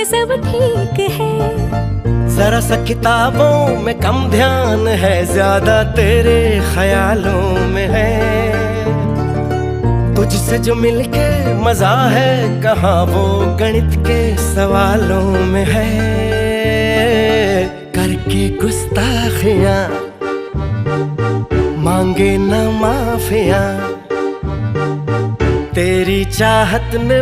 सब ठीक है। जरा सा किताबों में कम ध्यान है, ज्यादा तेरे ख्यालों में है। तुझसे जो मिलके मजा है, कहाँ वो गणित के सवालों में है। करके गुस्ताखियां मांगे न माफियां, तेरी चाहत में